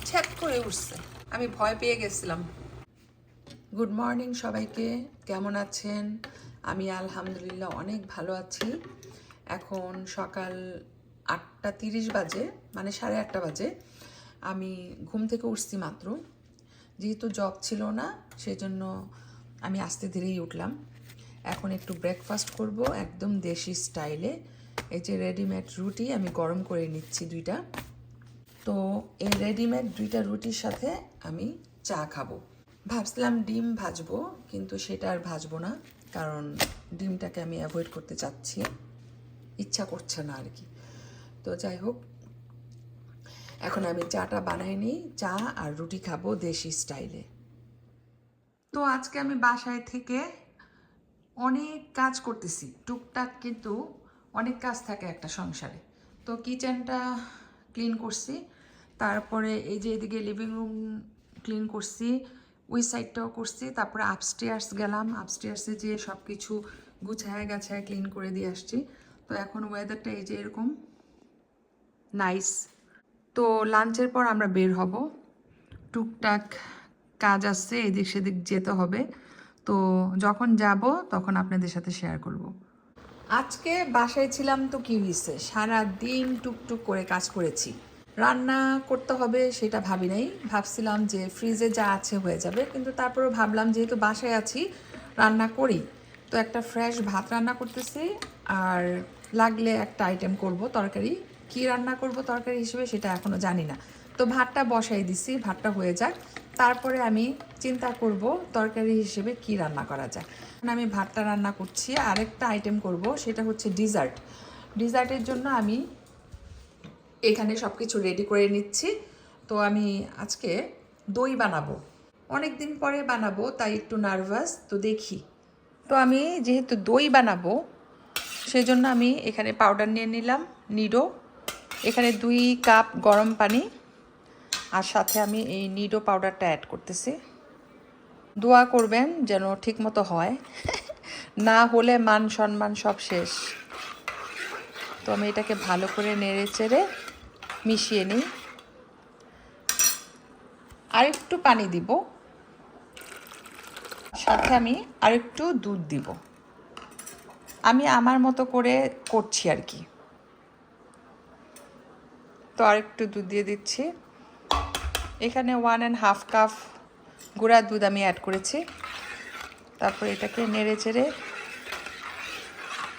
ছ্যাপ করে উঠছে, আমি ভয় পেয়ে গেছিলাম। গুড মর্নিং সবাইকে, কেমন আছেন? আমি আলহামদুলিল্লাহ অনেক ভালো আছি। এখন সকাল 8:30 বাজে, মানে 8:30 বাজে। আমি ঘুম থেকে উঠছি মাত্র। যেহেতু জব ছিল না, সেজন্য আমি আস্তে ধীরেই উঠলাম। এখন একটু ব্রেকফাস্ট করব একদম দেশি স্টাইলে। এই যে রেডিমেড রুটি আমি গরম করে নিচ্ছি 2টা। তো এই রেডিমেড 2টা রুটির সাথে আমি চা খাবো। ভাবছিলাম ডিম ভাজবো, কিন্তু সেটা আর ভাজবো না, কারণ ডিমটাকে আমি অ্যাভয়েড করতে চাচ্ছি, ইচ্ছা করছে না আর কি। তো যাই হোক, এখন আমি চাটা বানাই নিই, চা আর রুটি খাবো দেশি স্টাইলে। তো আজকে আমি বাসায় থেকে অনেক কাজ করতেছি টুকটাক, কিন্তু অনেক কাজ থাকে একটা সংসারে। তো কিচেনটা ক্লিন করছি, তারপরে এই যে এদিকে লিভিং রুম ক্লিন করছি, ওই সাইডটাও করছি, তারপরে আপস্টেয়ার্স গেলাম, আপস্টেয়ার্সে যেয়ে সব কিছু গুছায় গাছায় ক্লিন করে দিয়ে আসছি। তো এখন ওয়েদারটা এই যে এরকম নাইস। তো লাঞ্চের পর আমরা বের হব, টুকটাক কাজ আছে, এদিক সেদিক যেতে হবে। তো যখন যাব তখন আপনাদের সাথে শেয়ার করব। আজকে বাসায় ছিলাম তো কি হয়েছে, সারা দিন টুকটুক করে কাজ করেছি। রান্না করতে হবে সেটা ভাবি নাই, ভাবছিলাম যে ফ্রিজে যা আছে হয়ে যাবে, কিন্তু তারপরেও ভাবলাম যেহেতু বাসায় আছি রান্না করি। তো একটা ফ্রেশ ভাত রান্না করতেছি, আর লাগলে একটা আইটেম করব তরকারি। কি রান্না করব তরকারি হিসেবে সেটা এখনও জানি না। তো ভাতটা বসাই দিছি, ভাতটা হয়ে যাক, তারপরে আমি চিন্তা করব তরকারি হিসেবে কি রান্না করা যায়। আমি ভাতটা রান্না করছি, আরেকটা আইটেম করব, সেটা হচ্ছে ডিজার্ট। ডিজার্টের জন্য আমি এখানে সব কিছু রেডি করে নিচ্ছি। তো আমি আজকে দই বানাবো, অনেক দিন পরে বানাবো, তাই একটু নার্ভাস। তো দেখি। তো আমি যেহেতু দই বানাবো, সেজন্য আমি এখানে পাউডার নিয়ে নিলাম নিডো। এখানে 2 কাপ গরম পানি, আর সাথে আমি এই নিডো পাউডারটা অ্যাড করতেছি। দোয়া করবেন যেন ঠিক মতো হয়, না হলে মান সম্মান সব শেষ। তো আমি এটাকে ভালো করে নেড়ে চেড়ে মিশিয়ে নিই। আরেকটু পানি দিব, সাথে আমি আরেকটু দুধ দিব। আমি আমার মতো করে করছি আর কি। তো আরেকটু দুধ দিয়ে দিচ্ছি। এখানে 1.5 কাপ গুঁড়া দুধ আমি অ্যাড করেছি। তারপর এটাকে নেড়ে চেড়ে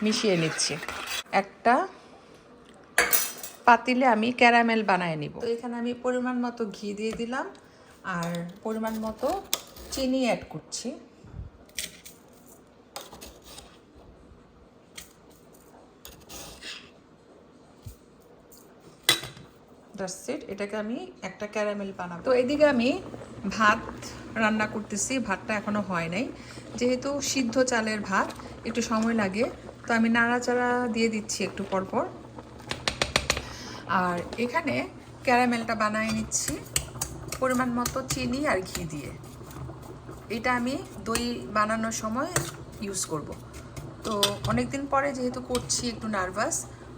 মিশিয়ে নিচ্ছি। একটা পাতিলে আমি ক্যারামেল বানায় নিব। তো এখানে আমি পরিমাণ মতো ঘি দিয়ে দিলাম, আর পরিমাণ মতো চিনি অ্যাড করছি। দ্যাটস ইট, এটাকে আমি একটা ক্যারামেল বানাবো। তো এদিকে আমি ভাত রান্না করতেছি, ভাতটা এখনও হয় নাই, যেহেতু সিদ্ধ চালের ভাত একটু সময় লাগে। তো আমি নাড়াচাড়া দিয়ে দিচ্ছি একটু পরপর। আর এখানে ক্যারামেলটা বানিয়ে নিচ্ছি পরিমাণ মতো চিনি আর ঘি দিয়ে। এটা আমি দই বানানোর সময় ইউজ করব। তো অনেক দিন পরে যেহেতু করছি, একটু নার্ভাস,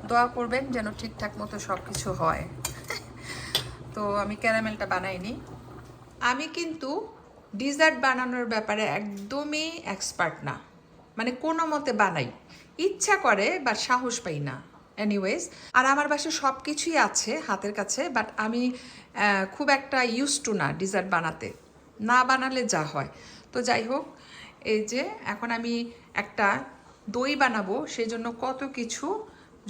দোয়া করবেন যেন ঠিকঠাক মতো সব কিছু হয়। তো আমি ক্যারামেলটা বানাইনি। আমি কিন্তু ডিজার্ট বানানোর ব্যাপারে একদমই এক্সপার্ট না, মানে কোনো মতে বানাই, ইচ্ছা করে বাট সাহস পাই না। এনিওয়েজ, আর আমার বাসায় সব কিছুই আছে হাতের কাছে, বাট আমি খুব একটা ইউজ টু না ডিজার্ট বানাতে, না বানালে যা হয়। তো যাই হোক, এই যে এখন আমি একটা দই বানাবো, সেই জন্য কত কিছু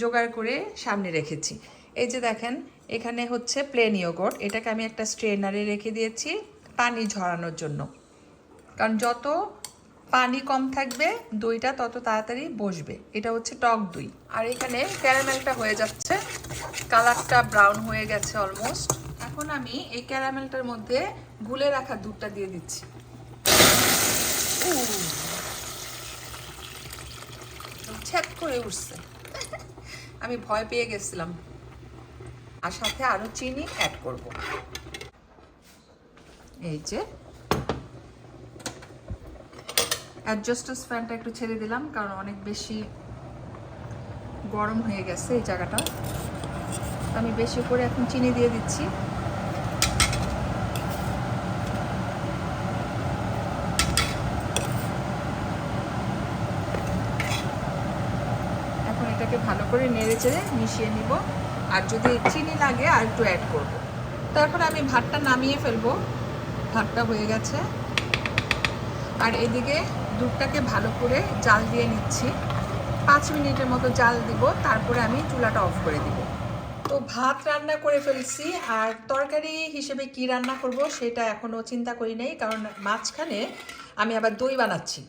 জোগাড় করে সামনে রেখেছি। এই যে দেখেন, এখানে হচ্ছে প্লেন ইয়োগর্ট, এটাকে আমি একটা স্ট্রেনারে রেখে দিয়েছি পানি ঝরানোর জন্য, কারণ যত পানি কম থাকবে দইটা তত তাড়াতাড়ি বসবে। এটা হচ্ছে টক দই। আর এখানে ক্যারামেলটা হয়ে যাচ্ছে, কালারটা ব্রাউন হয়ে গেছে অলমোস্ট। এখন আমি এই ক্যারামেলটার মধ্যে গুলে রাখা দুধটা দিয়ে দিচ্ছি। ছ্যাপ করে উঠছে, আমি ভয় পেয়ে গেছিলাম। আর সাথে আরো চিনি অ্যাড করব। এই যে অ্যাডজাস্টার্স ফ্যানটা একটু ছেড়ে দিলাম, কারণ অনেক বেশি গরম হয়ে গেছে এই জায়গাটা। আমি বেশি করে এখন চিনি দিয়ে দিচ্ছি। করে নেড়ে চেড়ে মিশিয়ে নিব। আর যদি চিনি লাগে আর একটু অ্যাড করব। তারপরে আমি ভাতটা নামিয়ে ফেলবো। ভাতটা হয়ে গেছে। আর এদিকে দুধটাকে ভালো করে জাল দিয়ে নিচ্ছি। 5 মিনিটের মতো জাল দিব, তারপরে আমি চুলাটা অফ করে দিব। তো ভাত রান্না করে ফেলছি, আর তরকারি হিসেবে কি রান্না করব সেটা এখনও চিন্তা করি নাই, কারণ মাঝখানে আমি আবার দই বানাচ্ছি।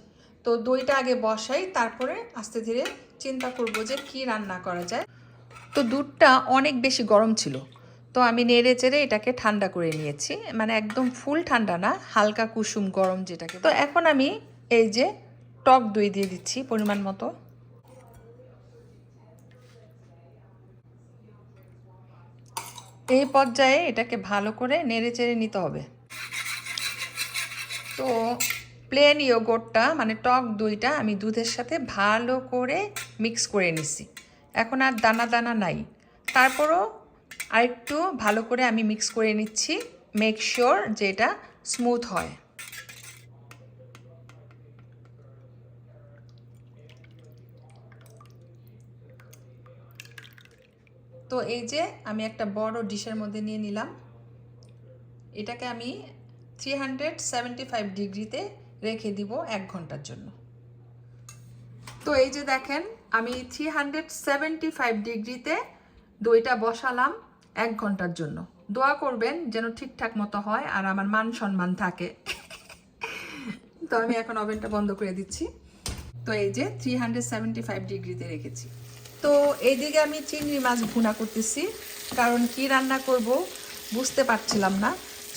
তো দইটা আগে বসাই, তারপরে আস্তে ধীরে চিন্তা করব যে কি রান্না করা যায়। তো দুধটা অনেক বেশি গরম ছিল, তো আমি নেড়ে চেড়ে এটাকে ঠান্ডা করে নিয়েছি। মানে একদম ফুল ঠান্ডা না, হালকা কুসুম গরম যেটাকে। তো এখন আমি এই যে টক দই দিয়ে দিচ্ছি পরিমাণ মতো। এই পর্যায়ে এটাকে ভালো করে নেড়ে চেড়ে নিতে হবে। তো প্লেন ইয়োগর্টটা মানে টক দইটা আমি দুধের সাথে ভালো করে মিক্স করে নিছি। এখন আর দানা দানা নাই, তারপরও আরেকটু ভালো করে আমি মিক্স করে নিচ্ছি, মেক শিওর যে এটা স্মুথ হয়। তো এই যে আমি একটা বড় ডিশের মধ্যে নিয়ে নিলাম। এটাকে আমি 375 ডিগ্রিতে রেখে দিব 1 ঘন্টার জন্য। তো এই যে দেখেন আমি 375 ডিগ্রিতে দইটা বসালাম 1 ঘন্টার জন্য। দোয়া করবেন যেন ঠিকঠাক মতো হয় আর আমার মান সম্মান থাকে। তো আমি এখন ওভেনটা বন্ধ করে দিচ্ছি। তো এই যে 375 ডিগ্রিতে রেখেছি। তো এইদিকে আমি চিংড়ি মাছ ভুনা করতেছি, কারণ কি রান্না করব বুঝতে পারছিলাম না।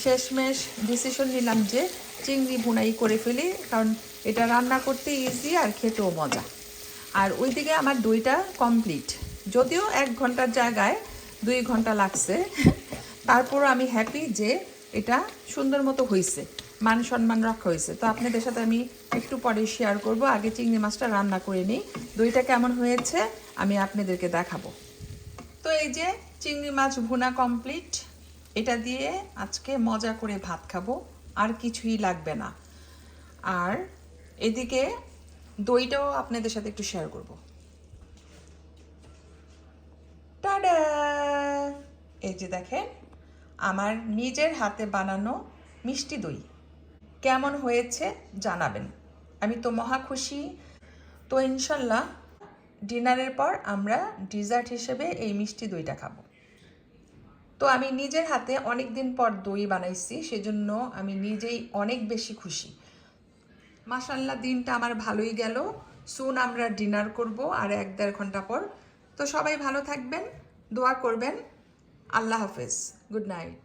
শেষমেশ ডিসিশন নিলাম যে চিংড়ি ভুনাই করে ফেলি, কারণ এটা রান্না করতে ইজি আর খেতেও মজা। আর ওইদিকে আমার দইটা কমপ্লিট, যদিও 1 ঘন্টার জায়গায় 2 ঘন্টা লাগছে। তারপরও আমি হ্যাপি যে এটা সুন্দর মতো হয়েছে, মান সম্মান রক্ষা হয়েছে। তো আপনাদের সাথে আমি একটু পরে শেয়ার করব। আগে চিংড়ি মাছটা রান্না করে নিই, দইটা কেমন হয়েছে আমি আপনাদেরকে দেখাবো। তো এই যে চিংড়ি মাছ ভুনা কমপ্লিট। এটা দিয়ে আজকে মজা করে ভাত খাবো, আর কিছুই লাগবে না। আর এদিকে দইটাও আপনাদের সাথে একটু শেয়ার করব। টাডা! এই যে দেখেন আমার নিজের হাতে বানানো মিষ্টি দই। কেমন হয়েছে জানাবেন, আমি তো মহা খুশি। তো ইনশাল্লাহ ডিনারের পর আমরা ডিজার্ট হিসেবে এই মিষ্টি দইটা খাবো। তো আমি নিজের হাতে অনেক দিন পর দই বানাইছি, সেজন্য আমি নিজেই অনেক বেশি খুশি। মাশাআল্লাহ দিনটা আমার ভালোই গেল। সুন আমরা ডিনার করব আর 1-1.5 ঘন্টা পর। তো সবাই ভালো থাকবেন, দোয়া করবেন। আল্লাহ হাফেজ, গুড নাইট।